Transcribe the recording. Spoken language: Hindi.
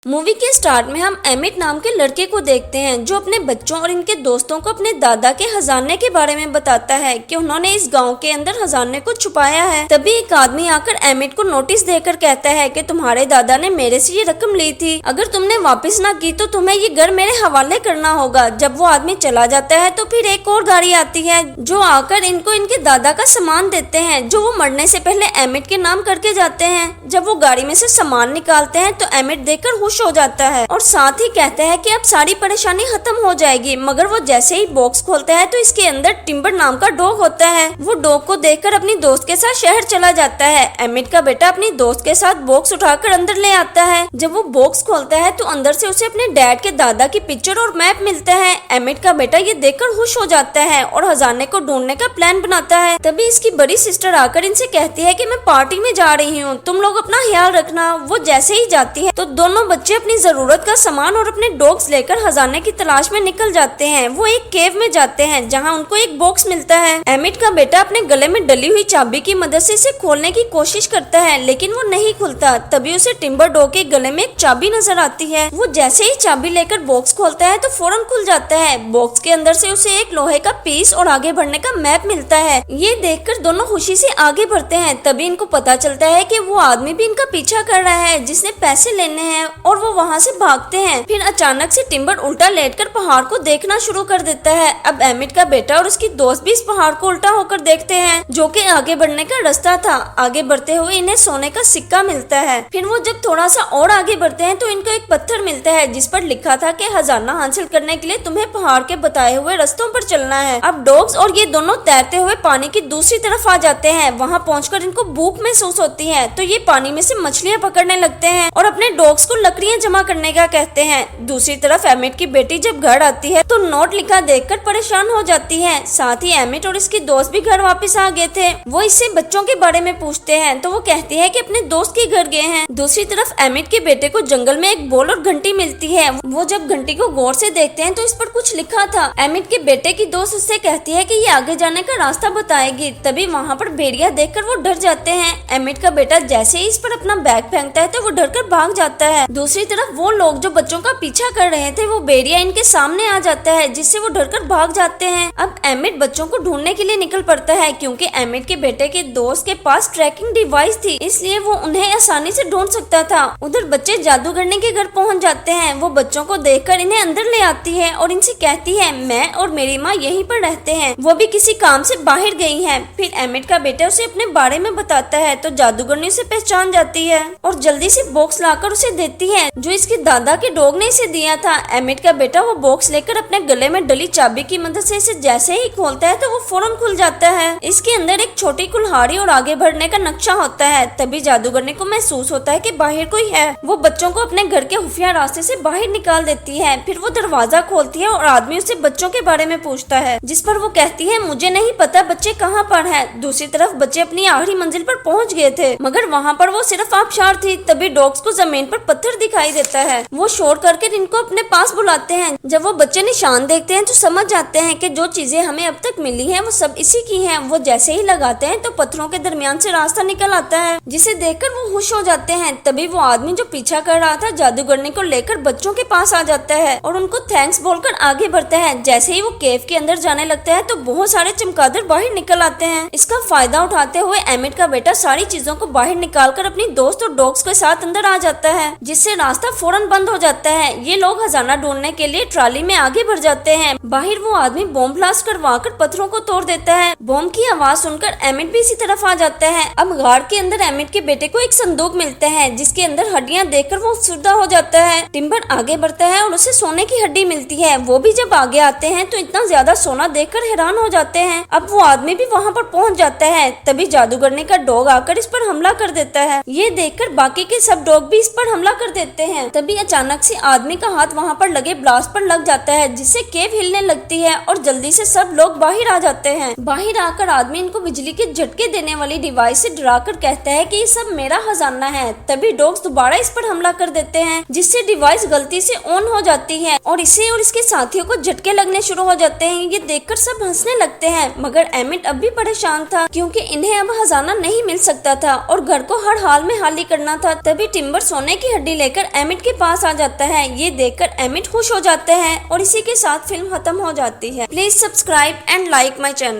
मूवी के स्टार्ट में हम एमिट नाम के लड़के को देखते हैं जो अपने बच्चों और इनके दोस्तों को अपने दादा के खजाने के बारे में बताता है कि उन्होंने इस गांव के अंदर खजाने को छुपाया है। तभी एक आदमी आकर एमिट को नोटिस देकर कहता है कि तुम्हारे दादा ने मेरे से ये रकम ली थी, अगर तुमने वापस ना की तो तुम्हें ये घर मेरे हवाले करना होगा। जब वो आदमी चला जाता है तो फिर एक और गाड़ी आती है जो आकर इनको इनके दादा का सामान देते हैं जो वो मरने से पहले एमिट के नाम करके जाते हैं। जब वो गाड़ी में से सामान निकालते हैं तो एमिट देखकर खुश हो जाता है और साथ ही कहता है कि अब सारी परेशानी खत्म हो जाएगी। मगर वो जैसे ही बॉक्स खोलता है तो इसके अंदर टिम्बर नाम का डॉग होता है। वो डॉग को देखकर अपनी दोस्त के साथ शहर चला जाता है। एमिट का बेटा अपनी दोस्त के साथ बॉक्स उठाकर अंदर ले आता है। जब वो बॉक्स खोलता है तो अंदर से उसे अपने डैड के दादा की पिक्चर और मैप मिलता है। एमिट का बेटा ये देखकर खुश हो जाता है और खजाने को ढूंढने का प्लान बनाता है। तभी इसकी बड़ी सिस्टर आकर इनसे कहती है कि मैं पार्टी में जा रही हूँ, तुम लोग अपना ख्याल रखना। वो जैसे ही जाती है तो दोनों बच्चे अपनी जरूरत का सामान और अपने डॉग्स लेकर खजाने की तलाश में निकल जाते हैं। वो एक केव में जाते हैं जहाँ उनको एक बॉक्स मिलता है। एमिट का बेटा अपने गले में डली हुई चाबी की मदद से इसे खोलने की कोशिश करता है लेकिन वो नहीं खुलता। तभी उसे टिम्बर डॉग के गले में एक चाबी नजर आती है। वो जैसे ही चाबी लेकर बॉक्स खोलता है तो फौरन खुल जाता है। बॉक्स के अंदर से उसे एक लोहे का पीस और आगे बढ़ने का मैप मिलता है। ये देखकर दोनों खुशी से आगे बढ़ते हैं। तभी इनको पता चलता है कि वो आदमी भी इनका पीछा कर रहा है जिसने पैसे लेने हैं और वो वहाँ से भागते हैं। फिर अचानक से टिम्बर उल्टा लेटकर पहाड़ को देखना शुरू कर देता है। अब एमिट का बेटा और उसकी दोस्त भी इस पहाड़ को उल्टा होकर देखते हैं जो कि आगे बढ़ने का रास्ता था। आगे बढ़ते हुए इन्हें सोने का सिक्का मिलता है। फिर वो जब थोड़ा सा और आगे बढ़ते हैं तो इनको एक पत्थर मिलता है जिस पर लिखा था कि खजाना हासिल करने के लिए तुम्हें पहाड़ के बताए हुए रास्तों पर चलना है। अब डॉग्स और ये दोनों तैरते हुए पानी की दूसरी तरफ आ जाते हैं। वहाँ पहुंचकर इनको भूख महसूस होती है तो ये पानी में से मछलियाँ पकड़ने लगते हैं और अपने डॉग्स को लकड़ियाँ जमा करने का कहते हैं। दूसरी तरफ एमिट की बेटी जब घर आती है तो नोट लिखा देखकर परेशान हो जाती है। साथ ही एमिट और इसकी दोस्त भी घर वापस आ गए थे। वो इससे बच्चों के बारे में पूछते हैं तो वो कहती है कि अपने दोस्त के घर गए हैं। दूसरी तरफ एमिट के बेटे को जंगल में एक बॉल और घंटी मिलती है। वो जब घंटी को गौर से देखते हैं तो इस पर कुछ लिखा था। एमिट के बेटे की दोस्त उससे कहती है कि ये आगे जाने का रास्ता बताएगी। तभी वहाँ पर भेड़िया देखकर वो डर जाते हैं। एमिट का बेटा जैसे ही इस पर अपना बैग फेंकता है तो वो डर कर भाग जाता है। दूसरी तरफ वो लोग जो बच्चों का पीछा कर रहे थे वो भेड़िया इनके सामने आ जाता है जिससे वो डर कर भाग जाते हैं। अब एमिट बच्चों को ढूंढने के लिए निकल पड़ता है क्योंकि एमिट के बेटे के दोस्त के पास ट्रैकिंग डिवाइस थी, इसलिए वो उन्हें आसानी से ढूंढ सकता था। उधर बच्चे जादूगरनी के घर पहुंच जाते हैं। वो बच्चों को देखकर इन्हें अंदर ले आती है और इनसे कहती है मैं और मेरी माँ यहीं पर रहते हैं, वो भी किसी काम से बाहर गई है। फिर एमिट का बेटा उसे अपने बारे में बताता है तो जादूगरनी उसे पहचान जाती है और जल्दी से बॉक्स लाकर उसे देती है जो इसके दादा के डॉग ने इसे दिया था। एमिट का बेटा वो बॉक्स लेकर अपने गले में डली चाबी की मदद से इसे जैसे ही खोलता है तो वो फौरन खुल जाता है। इसके अंदर एक छोटी कुल्हाड़ी और आगे बढ़ने का नक्शा होता है। तभी जादूगरनी को महसूस होता है कि बाहर कोई है। वो बच्चों को अपने घर के खुफिया रास्ते से बाहर निकाल देती है। फिर वो दरवाजा खोलती है और आदमी उससे बच्चों के बारे में पूछता है जिस पर वो कहती है मुझे नहीं पता बच्चे कहाँ पर है। दूसरी तरफ बच्चे अपनी आखिरी मंजिल पर पहुँच गए थे मगर वहाँ पर वो सिर्फ आबशार थी। तभी डॉग्स को जमीन पर पत्थर दिखाई देता है। वो शोर करके इनको अपने पास बुलाते हैं। जब वो बच्चे निशान देखते हैं तो समझ जाते हैं कि जो चीजें हमें अब तक मिली हैं वो सब इसी की हैं। वो जैसे ही लगाते हैं तो पत्थरों के दरमियान से रास्ता निकल आता है जिसे देखकर वो खुश हो जाते हैं। तभी वो आदमी जो पीछा कर रहा था जादूगरनी को लेकर बच्चों के पास आ जाता है और उनको थैंक्स बोलकर आगे बढ़ता है। जैसे ही वो केव के अंदर जाने लगता है तो बहुत सारे चमगादड़ बाहर निकल आते हैं। इसका फायदा उठाते हुए एमिट का बेटा सारी चीजों को बाहर निकालकर अपनी दोस्त और डॉग्स के साथ अंदर आ जाता है जिससे रास्ता फौरन बंद हो जाता है। ये लोग खजाना ढूंढने के लिए ट्रॉली में आगे बढ़ जाते हैं। बाहर वो आदमी बॉम्ब ब्लास्ट करवाकर पत्थरों को तोड़ देता है। बॉम्ब की आवाज सुनकर एमिट भी इसी तरफ आ जाता है। अब गार्ड के अंदर एमिट के बेटे को एक संदूक मिलता है जिसके अंदर हड्डियां देखकर वो सुरदा हो जाता है। टिम्बर आगे बढ़ता है और उसे सोने की हड्डी मिलती है। वो भी जब आगे आते हैं तो इतना ज्यादा सोना देखकर हैरान हो जाते हैं। अब वो आदमी भी वहाँ पर पहुँच जाता है। तभी जादूगरनी का डॉग आकर इस पर हमला कर देता है। ये देखकर बाकी के सब डॉग भी इस पर हमला कर देते हैं। तभी अचानक से आदमी का हाथ वहाँ पर लगे ब्लास्ट पर लग जाता है जिससे केव हिलने लगती है और जल्दी से सब लोग बाहर आ जाते हैं। बाहर आकर आदमी इनको बिजली के झटके देने वाली डिवाइस से डराकर कहता है कि ये सब मेरा खजाना है। तभी डॉग्स दोबारा इस पर हमला कर देते हैं जिससे डिवाइस गलती से ऑन हो जाती है और इसे और इसके साथियों को झटके लगने शुरू हो जाते हैं। ये देखकर सब हंसने लगते हैं मगर एमिट अब भी परेशान था क्योंकि इन्हें अब खजाना नहीं मिल सकता था और घर को हर हाल में खाली करना था। तभी टिम्बर सोने की हड्डी लेकर लेकर एमिट के पास आ जाता है। ये देखकर एमिट खुश हो जाते हैं और इसी के साथ फिल्म खत्म हो जाती है। Please subscribe and like my channel.